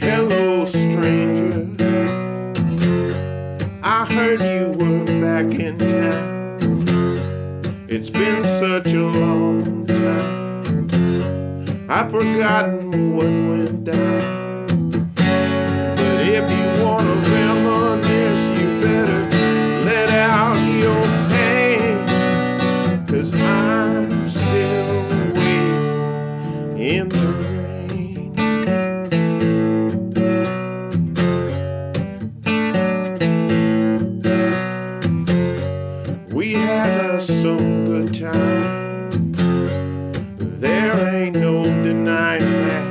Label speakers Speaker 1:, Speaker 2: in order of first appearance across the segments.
Speaker 1: Hello, stranger. I heard you were back in town. It's been such a long time. I've forgotten what went down. But if you wanna reminisce, you better let out your pain. 'Cause I'm still waiting in the rain. We had some good time, there ain't no denying that.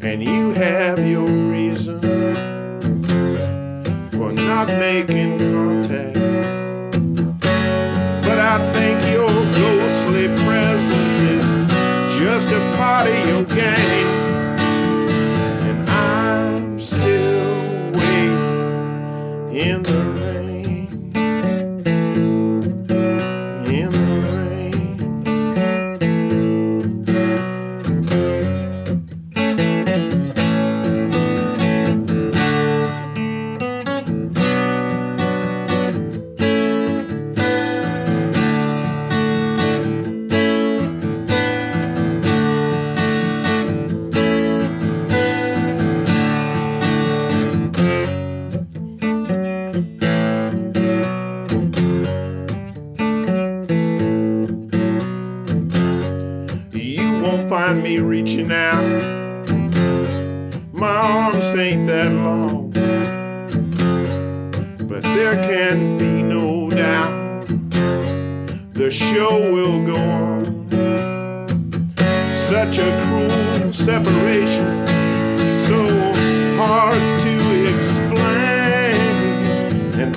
Speaker 1: And you have your reason for not making contact. But I think your ghostly presence is just a part of your game. And I'm still waiting in the rain. In the rain. You won't find me reaching out. My arms ain't that long. But there can be no doubt the show will go on. Such a cruel separation, so hard to explain. And